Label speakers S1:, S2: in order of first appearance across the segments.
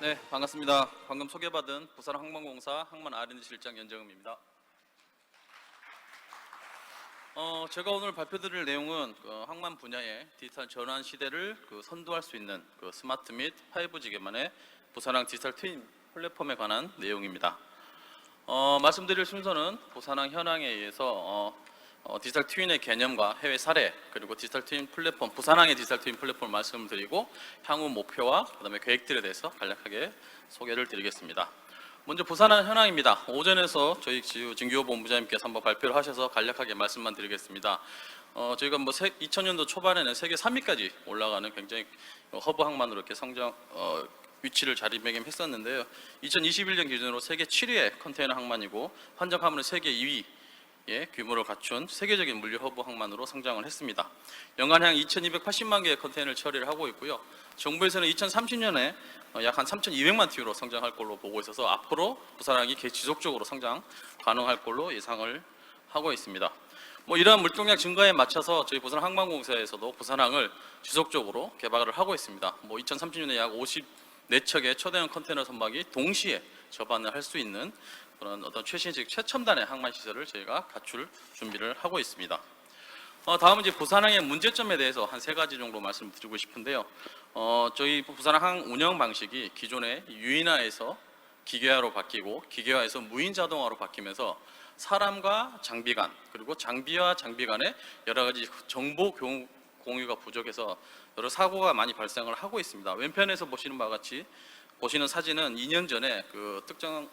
S1: 네, 반갑습니다. 방금 소개받은 부산항만공사 항만 R&D 실장 연정음입니다. 제가 오늘 발표드릴 내용은 항만 분야의 디지털 전환 시대를 선도할 수 있는 스마트 및 5G 기반의 부산항 디지털 트윈 플랫폼에 관한 내용입니다. 말씀드릴 순서는 부산항 현황에 의해서 디지털 트윈의 개념과 해외 사례, 그리고 디지털 트윈 플랫폼, 부산항의 디지털 트윈 플랫폼을 말씀을 드리고 향후 목표와 그다음에 계획들에 대해서 간략하게 소개를 드리겠습니다. 먼저 부산항 현황입니다. 오전에서 저희 진규호 본부장님께서 한번 발표를 하셔서 간략하게 말씀만 드리겠습니다. 저희가 2000년도 초반에는 세계 3위까지 올라가는 굉장히 허브 항만으로 이렇게 위치를 자리매김했었는데요. 2021년 기준으로 세계 7위의 컨테이너 항만이고 환적 항만은 세계 2위의 규모를 갖춘 세계적인 물류 허브 항만으로 성장을 했습니다. 연간 약 2280만 개의 컨테이너를 처리를 하고 있고요. 정부에서는 2030년에 약 한 3200만 TU로 성장할 걸로 보고 있어서 앞으로 부산항이 지속적으로 성장 가능할 걸로 예상을 하고 있습니다. 이러한 물동량 증가에 맞춰서 저희 부산항만공사에서도 부산항을 지속적으로 개발을 하고 있습니다. 2030년에 약 54척의 초대형 컨테이너 선박이 동시에 접안을 할 수 있는 그런 최신식 최첨단의 항만 시설을 저희가 갖출 준비를 하고 있습니다. 다음은 이제 부산항의 문제점에 대해서 한 3가지 정도 말씀드리고 싶은데요. 저희 부산항 운영 방식이 기존의 유인화에서 기계화로 바뀌고 기계화에서 무인 자동화로 바뀌면서 사람과 장비 간, 그리고 장비와 장비 간의 여러 가지 정보 공유가 부족해서 여러 사고가 많이 발생을 하고 있습니다. 왼편에서 보시는 바와 같이 보시는 사진은 2년 전에 특정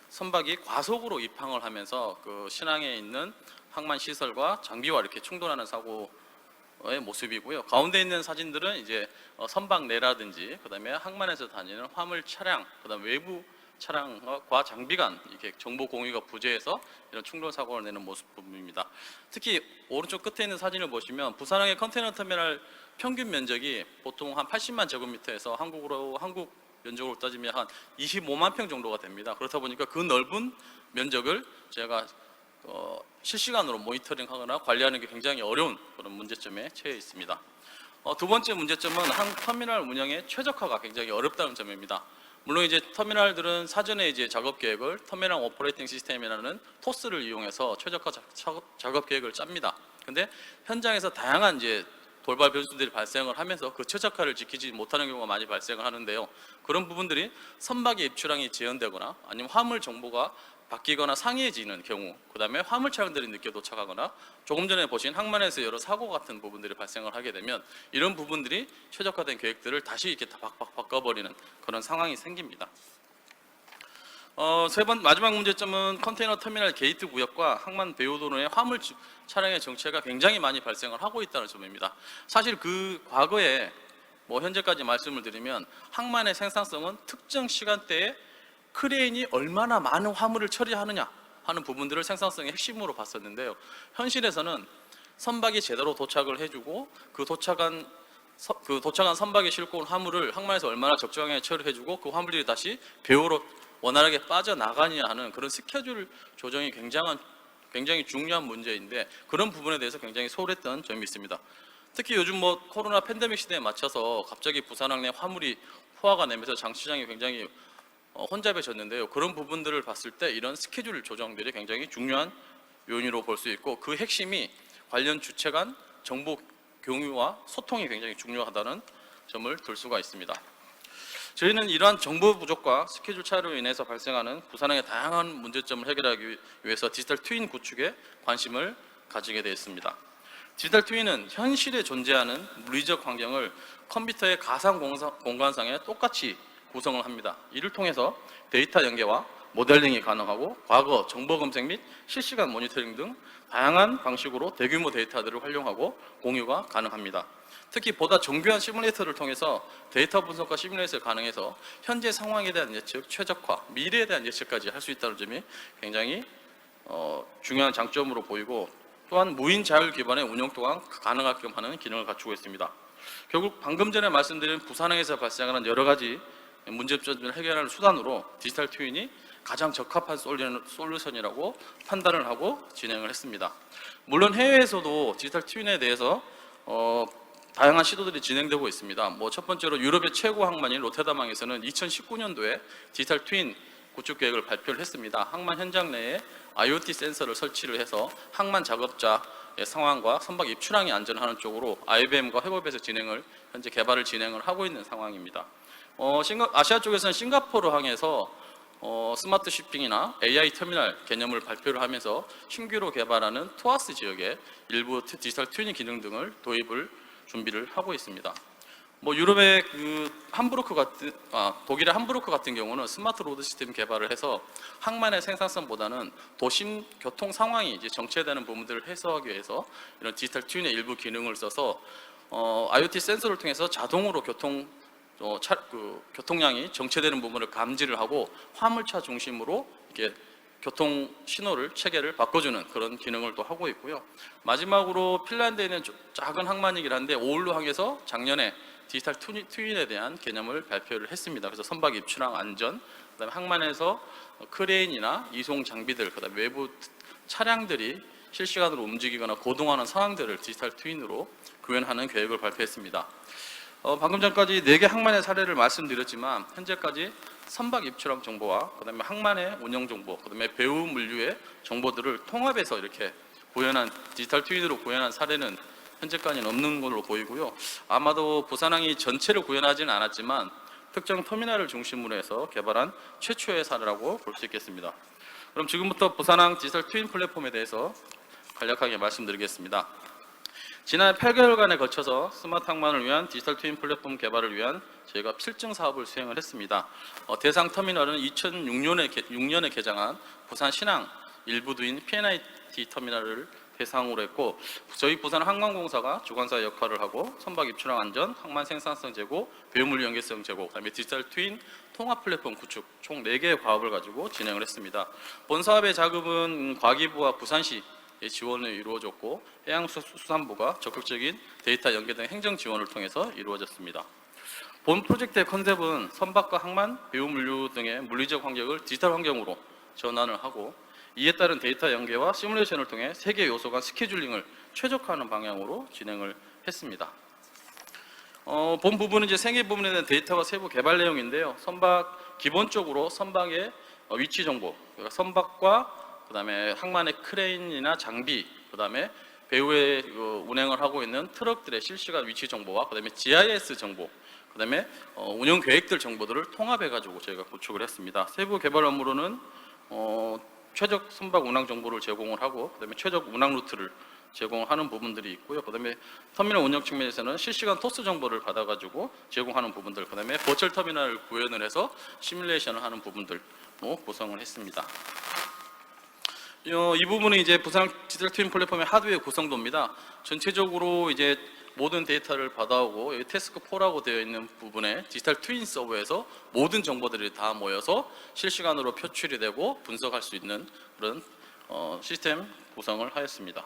S1: 선박이 과속으로 입항을 하면서 신항에 있는 항만 시설과 장비와 이렇게 충돌하는 사고의 모습이고요. 가운데 있는 사진들은 이제 선박 내라든지 그다음에 항만에서 다니는 화물 차량, 그다음 외부 차량과 장비 간 이렇게 정보 공유가 부재해서 이런 충돌 사고를 내는 모습입니다. 특히 오른쪽 끝에 있는 사진을 보시면 부산항의 컨테이너 터미널 평균 면적이 보통 한 80만 제곱미터에서 한국 면적으로 따지면 한 25만 평 정도가 됩니다. 그렇다 보니까 그 넓은 면적을 제가 실시간으로 모니터링하거나 관리하는 게 굉장히 어려운 그런 문제점에 처해 있습니다. 두 번째 문제점은 터미널 운영의 최적화가 굉장히 어렵다는 점입니다. 물론 이제 터미널들은 사전에 이제 작업 계획을 터미널 오퍼레이팅 시스템이라는 토스를 이용해서 최적화 작업 계획을 짭니다. 근데 현장에서 다양한 이제 돌발 변수들이 발생을 하면서 그 최적화를 지키지 못하는 경우가 많이 발생을 하는데요. 그런 부분들이 선박의 입출항이 지연되거나 아니면 화물 정보가 바뀌거나 상해지는 경우, 그 다음에 화물 차량들이 늦게 도착하거나 조금 전에 보신 항만에서 여러 사고 같은 부분들이 발생을 하게 되면 이런 부분들이 최적화된 계획들을 다시 이렇게 다 바꿔버리는 그런 상황이 생깁니다. 마지막 문제점은 컨테이너 터미널 게이트 구역과 항만 배후도로의 화물 차량의 정체가 굉장히 많이 발생을 하고 있다는 점입니다. 사실 과거에 현재까지 말씀을 드리면 항만의 생산성은 특정 시간대에 크레인이 얼마나 많은 화물을 처리하느냐 하는 부분들을 생산성의 핵심으로 봤었는데요. 현실에서는 선박이 제대로 도착을 해주고 도착한 선박에 싣고 온 화물을 항만에서 얼마나 적정하게 처리해주고 그 화물들이 다시 배후로 원활하게 빠져나가느냐 하는 그런 스케줄 조정이 굉장히 중요한 문제인데 그런 부분에 대해서 굉장히 소홀했던 점이 있습니다. 특히 요즘 코로나 팬데믹 시대에 맞춰서 갑자기 부산항 내 화물이 포화가 되면서 장시장이 굉장히 혼잡해졌는데요. 그런 부분들을 봤을 때 이런 스케줄 조정들이 굉장히 중요한 요인으로 볼 수 있고 그 핵심이 관련 주체 간 정보 공유와 소통이 굉장히 중요하다는 점을 들 수가 있습니다. 저희는 이러한 정보 부족과 스케줄 차이로 인해서 발생하는 부산항의 다양한 문제점을 해결하기 위해서 디지털 트윈 구축에 관심을 가지게 되었습니다. 디지털 트윈은 현실에 존재하는 물리적 환경을 컴퓨터의 가상 공간상에 똑같이 구성을 합니다. 이를 통해서 데이터 연계와 모델링이 가능하고 과거 정보 검색 및 실시간 모니터링 등 다양한 방식으로 대규모 데이터들을 활용하고 공유가 가능합니다. 특히 보다 정교한 시뮬레이터를 통해서 데이터 분석과 시뮬레이션이 가능해서 현재 상황에 대한 예측, 최적화, 미래에 대한 예측까지 할 수 있다는 점이 굉장히 중요한 장점으로 보이고 또한 무인 자율 기반의 운영 또한 가능하게끔 하는 기능을 갖추고 있습니다. 결국 방금 전에 말씀드린 부산항에서 발생하는 여러 가지 문제점을 해결하는 수단으로 디지털 트윈이 가장 적합한 솔루션이라고 판단을 하고 진행을 했습니다. 물론 해외에서도 디지털 트윈에 대해서 다양한 시도들이 진행되고 있습니다. 뭐 첫 번째로 유럽의 최고 항만인 로테담항에서는 2019년도에 디지털 트윈 구축 계획을 발표를 했습니다. 항만 현장 내에 IoT 센서를 설치를 해서 항만 작업자의 상황과 선박 입출항이 안전하는 쪽으로 IBM과 협업해서 현재 개발을 진행을 하고 있는 상황입니다. 아시아 쪽에서는 싱가포르 항에서 스마트 쇼핑이나 AI 터미널 개념을 발표를 하면서 신규로 개발하는 투아스 지역에 일부 디지털 트윈 기능 등을 도입을 준비를 하고 있습니다. 뭐 유럽의 독일의 함부르크 같은 경우는 스마트 로드 시스템 개발을 해서 항만의 생산성보다는 도심 교통 상황이 이제 정체되는 부분들을 해소하기 위해서 이런 디지털 트윈의 일부 기능을 써서 IoT 센서를 통해서 자동으로 교통량이 정체되는 부분을 감지를 하고 화물차 중심으로 이렇게 교통 신호를 체계를 바꿔주는 그런 기능을 또 하고 있고요. 마지막으로 핀란드에 있는 작은 항만이긴 한데 오울루항에서 작년에 디지털 트윈에 대한 개념을 발표를 했습니다. 그래서 선박 입출항 안전, 그다음에 항만에서 크레인이나 이송 장비들, 그다음에 외부 차량들이 실시간으로 움직이거나 고동하는 상황들을 디지털 트윈으로 구현하는 계획을 발표했습니다. 방금 전까지 4개 항만의 사례를 말씀드렸지만 현재까지 선박 입출항 정보와 그다음에 항만의 운영 정보, 그다음에 배후 물류의 정보들을 통합해서 이렇게 디지털 트윈으로 구현한 사례는 현재까지는 없는 걸로 보이고요. 아마도 부산항이 전체를 구현하지는 않았지만 특정 터미널을 중심으로 해서 개발한 최초의 사례라고 볼 수 있겠습니다. 그럼 지금부터 부산항 디지털 트윈 플랫폼에 대해서 간략하게 말씀드리겠습니다. 지난 8개월간에 걸쳐서 스마트 항만을 위한 디지털 트윈 플랫폼 개발을 위한 저희가 필증 사업을 수행을 했습니다. 대상 터미널은 2006년에 개장한 부산 신항 일부두인 P&IT 터미널을 대상으로 했고, 저희 부산항공공사가 주관사 역할을 하고 선박 입출항 안전, 항만 생산성 제고, 배후물류 연계성 제고, 그다음에 디지털 트윈 통합 플랫폼 구축 총 4개의 과업을 가지고 진행을 했습니다. 본 사업의 자금은 과기부와 부산시 지원을 이루어졌고 해양수산부가 적극적인 데이터 연계 등 행정 지원을 통해서 이루어졌습니다. 본 프로젝트의 컨셉은 선박과 항만, 배후물류 등의 물리적 환경을 디지털 환경으로 전환을 하고 이에 따른 데이터 연계와 시뮬레이션을 통해 세 개 요소 간 스케줄링을 최적화하는 방향으로 진행을 했습니다. 본 부분은 이제 생애 부분에 대한 데이터와 세부 개발 내용인데요. 기본적으로 선박의 위치 정보, 그러니까 선박과 그다음에 항만의 크레인이나 장비, 그다음에 배후에 운행을 하고 있는 트럭들의 실시간 위치 정보와 그다음에 GIS 정보, 그다음에 운영 계획들 정보들을 통합해 가지고 저희가 구축을 했습니다. 세부 개발 업무로는 최적 선박 운항 정보를 제공을 하고 그다음에 최적 운항 루트를 제공하는 부분들이 있고요. 그다음에 터미널 운영 측면에서는 실시간 토스 정보를 받아가지고 제공하는 부분들, 그다음에 버추얼 터미널을 구현을 해서 시뮬레이션을 하는 부분들로 구성을 했습니다. 이 부분은 이제 부산 디지털 트윈 플랫폼의 하드웨어 구성도입니다. 전체적으로 이제 모든 데이터를 받아오고 여기 태스크 4라고 되어 있는 부분에 디지털 트윈 서버에서 모든 정보들이 다 모여서 실시간으로 표출이 되고 분석할 수 있는 그런 시스템 구성을 하였습니다.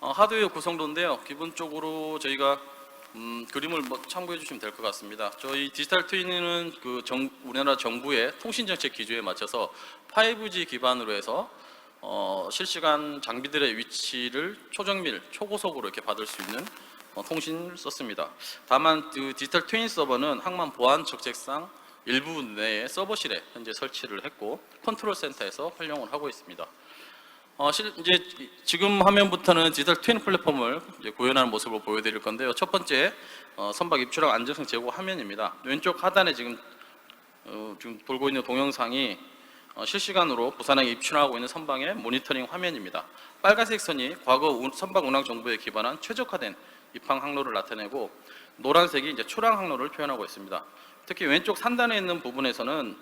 S1: 하드웨어 구성도인데요. 기본적으로 저희가 그림을 참고해 주시면 될 것 같습니다. 저희 디지털 트윈은 우리나라 정부의 통신정책 기조에 맞춰서 5G 기반으로 해서 실시간 장비들의 위치를 초정밀, 초고속으로 이렇게 받을 수 있는 통신을 썼습니다. 다만 그 디지털 트윈 서버는 항만 보안 적색상 일부 내에 서버실에 현재 설치를 했고 컨트롤 센터에서 활용을 하고 있습니다. 이제 지금 화면부터는 디지털 트윈 플랫폼을 이제 구현하는 모습을 보여드릴 건데요. 첫 번째 선박 입출항 안전성 제고 화면입니다. 왼쪽 하단에 지금 돌고 있는 동영상이 실시간으로 부산항에 입출하고 있는 선박의 모니터링 화면입니다. 빨간색 선이 과거 선박 운항 정보에 기반한 최적화된 입항 항로를 나타내고 노란색이 이제 출항 항로를 표현하고 있습니다. 특히 왼쪽 상단에 있는 부분에서는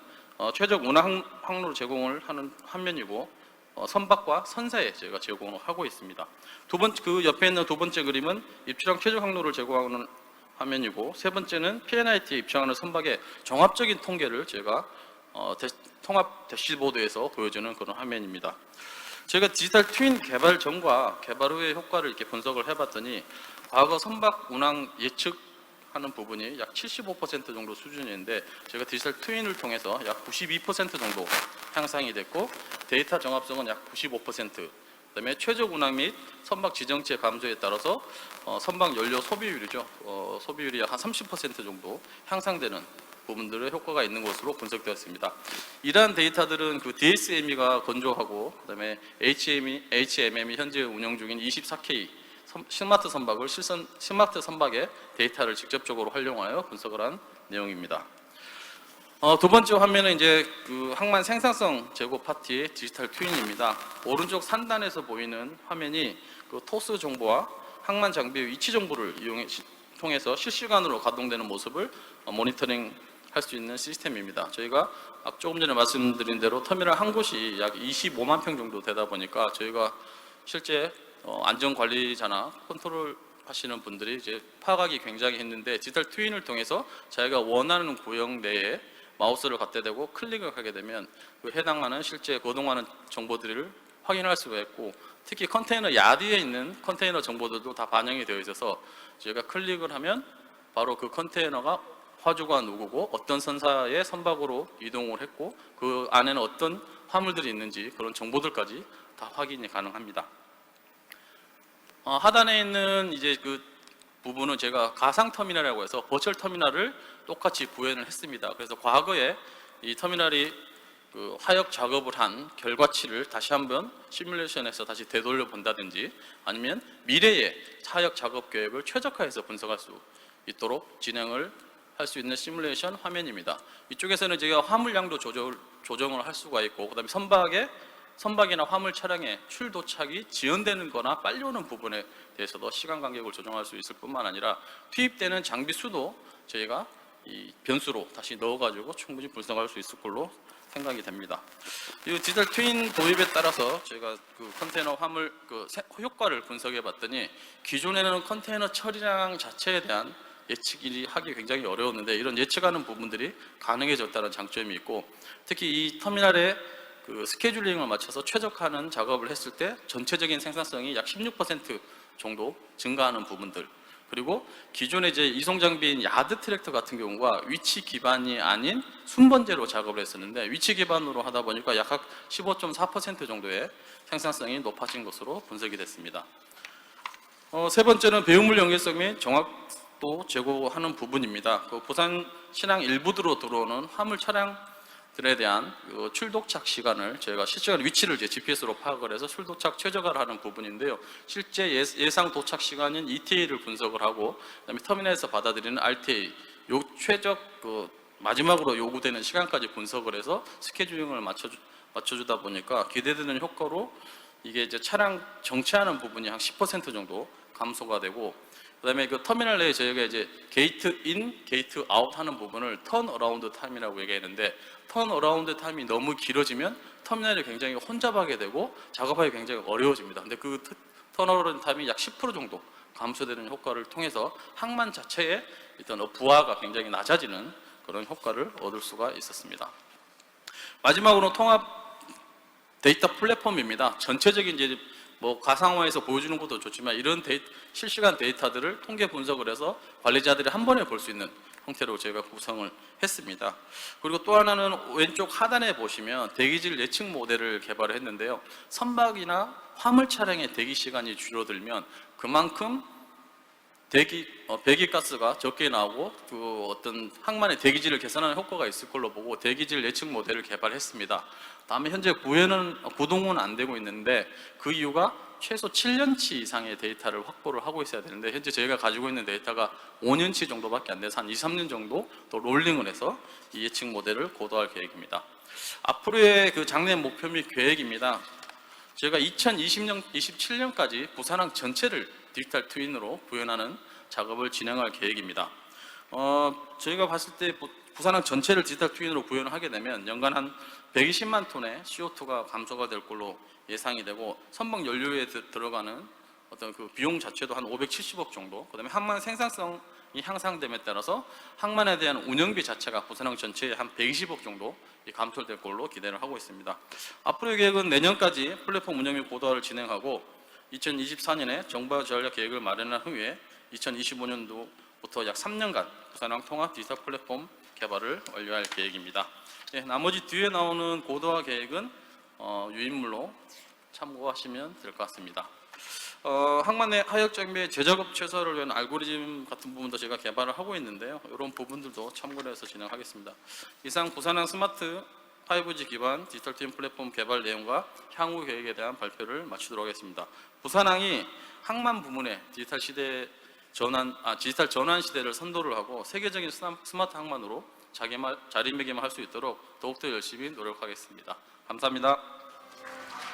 S1: 최적 운항 항로를 제공을 하는 화면이고 선박과 선사에 저희가 제공을 하고 있습니다. 그 옆에 있는 두 번째 그림은 입출항 최적 항로를 제공하는 화면이고 세 번째는 P&IT에 입출하는 선박의 종합적인 통계를 제가 통합 대시보드에서 보여주는 그런 화면입니다. 제가 디지털 트윈 개발 전과 개발 후의 효과를 이렇게 분석을 해봤더니 과거 선박 운항 예측하는 부분이 약 75% 정도 수준인데 제가 디지털 트윈을 통해서 약 92% 정도 향상이 됐고 데이터 정합성은 약 95%, 그다음에 최적 운항 및 선박 지정체 감소에 따라서 선박 연료 소비율이죠. 소비율이 약 한 30% 정도 향상되는 부분들의 효과가 있는 것으로 분석되었습니다. 이러한 데이터들은 그 DSME가 건조하고 그다음에 HMM이 현재 운영 중인 24K 스마트 선박의 데이터를 직접적으로 활용하여 분석을 한 내용입니다. 두 번째 화면은 이제 그 항만 생산성 제고 파트의 디지털 트윈입니다. 오른쪽 상단에서 보이는 화면이 그 토스 정보와 항만 장비의 위치 정보를 통해서 실시간으로 가동되는 모습을 모니터링 할 수 있는 시스템입니다. 저희가 조금 전에 말씀드린 대로 터미널 한 곳이 약 25만 평 정도 되다 보니까 저희가 실제 안전관리자나 컨트롤 하시는 분들이 이제 파악하기 굉장히 힘든데, 디지털 트윈을 통해서 자기가 원하는 구역 내에 마우스를 갖다 대고 클릭을 하게 되면 그 해당하는 실제 거동하는 정보들을 확인할 수가 있고, 특히 컨테이너 야드에 있는 컨테이너 정보들도 다 반영이 되어 있어서 저희가 클릭을 하면 바로 그 컨테이너가 화주가 누구고 어떤 선사의 선박으로 이동을 했고 그 안에는 어떤 화물들이 있는지 그런 정보들까지 다 확인이 가능합니다. 하단에 있는 이제 그 부분은 제가 가상 터미널이라고 해서 버추얼 터미널을 똑같이 구현을 했습니다. 그래서 과거에 이 터미널이 그 하역 작업을 한 결과치를 다시 한번 시뮬레이션에서 다시 되돌려 본다든지 아니면 미래의 하역 작업 계획을 최적화해서 분석할 수 있도록 진행을 할 수 있는 시뮬레이션 화면입니다. 이쪽에서는 제가 화물량도 조정을 할 수가 있고, 그다음에 선박이나 화물 차량의 출도착이 지연되는 거나 빨리 오는 부분에 대해서도 시간 간격을 조정할 수 있을 뿐만 아니라 투입되는 장비 수도 저희가 이 변수로 다시 넣어가지고 충분히 분석할 수 있을 걸로 생각이 됩니다. 이 디지털 트윈 도입에 따라서 저희가 그 컨테이너 화물 그 효과를 분석해 봤더니 기존에는 컨테이너 처리량 자체에 대한 예측이 하기 굉장히 어려웠는데 이런 예측하는 부분들이 가능해졌다는 장점이 있고, 특히 이 터미널의 그 스케줄링을 맞춰서 최적화하는 작업을 했을 때 전체적인 생산성이 약 16% 정도 증가하는 부분들, 그리고 기존의 이제 이송 장비인 야드 트랙터 같은 경우가 위치 기반이 아닌 순번제로 작업을 했었는데 위치 기반으로 하다 보니까 약 15.4% 정도의 생산성이 높아진 것으로 분석이 됐습니다. 세 번째는 배후물 연결성 및 정확도 제고하는 부분입니다. 그 부산 신항 일부도로 들어오는 화물 차량들에 대한 그 출도착 시간을 저희가 실시간 위치를 이제 GPS로 파악을 해서 출도착 최적화를 하는 부분인데요. 실제 예상 도착 시간인 ETA를 분석을 하고, 그다음에 터미널에서 받아들이는 RTA, 요 최적 그 마지막으로 요구되는 시간까지 분석을 해서 스케줄링을 맞춰주다 보니까 기대되는 효과로 이게 이제 차량 정체하는 부분이 한 10% 정도 감소가 되고, 그다음에 그 터미널 내에 저희가 이제 게이트 인, 게이트 아웃 하는 부분을 턴 어라운드 타임이라고 얘기했는데, 턴 어라운드 타임이 너무 길어지면 터미널이 굉장히 혼잡하게 되고 작업하기 굉장히 어려워집니다. 근데 그 턴 어라운드 타임이 약 10% 정도 감소되는 효과를 통해서 항만 자체의 일단 부하가 굉장히 낮아지는 그런 효과를 얻을 수가 있었습니다. 마지막으로 통합 데이터 플랫폼입니다. 전체적인 이제 뭐 가상화해서 보여주는 것도 좋지만 이런 실시간 데이터들을 통계 분석을 해서 관리자들이 한 번에 볼 수 있는 형태로 제가 구성을 했습니다. 그리고 또 하나는 왼쪽 하단에 보시면 대기질 예측 모델을 개발을 했는데요. 선박이나 화물 차량의 대기 시간이 줄어들면 그만큼 배기가스가 적게 나오고 그 어떤 항만의 대기질을 개선하는 효과가 있을 걸로 보고 대기질 예측 모델을 개발했습니다. 다음에 현재 구동은 안 되고 있는데 그 이유가 최소 7년치 이상의 데이터를 확보를 하고 있어야 되는데 현재 저희가 가지고 있는 데이터가 5년치 정도밖에 안 돼서 한 2, 3년 정도 또 롤링을 해서 이 예측 모델을 고도할 계획입니다. 앞으로의 그 장래 목표 및 계획입니다. 저희가 2027년까지 부산항 전체를 디지털 트윈으로 구현하는 작업을 진행할 계획입니다. 저희가 봤을 때 부산항 전체를 디지털 트윈으로 구현을 하게 되면 연간 한 120만 톤의 CO2가 감소가 될 걸로 예상이 되고, 선박 연료에 들어가는 어떤 그 비용 자체도 한 570억 정도, 그다음에 항만 생산성이 향상됨에 따라서 항만에 대한 운영비 자체가 부산항 전체에 한 120억 정도 감소될 걸로 기대를 하고 있습니다. 앞으로의 계획은 내년까지 플랫폼 운영 및 고도화를 진행하고 2024년에 정부 전략 계획을 마련한 후에 2025년도부터 약 3년간 부산항 통합 디지털 플랫폼 개발을 완료할 계획입니다. 나머지 뒤에 나오는 고도화 계획은 유인물로 참고하시면 될 것 같습니다. 항만 내 하역 장비의 제작업 최소화를 위한 알고리즘 같은 부분도 제가 개발을 하고 있는데요. 이런 부분들도 참고를 해서 진행하겠습니다. 이상 부산항 스마트 5G 기반 디지털 트윈 플랫폼 개발 내용과 향후 계획에 대한 발표를 마치도록 하겠습니다. 부산항이 항만 부문의 디지털 전환 시대를 선도를 하고 세계적인 스마트 항만으로 자리매김을 할 수 있도록 더욱더 열심히 노력하겠습니다. 감사합니다.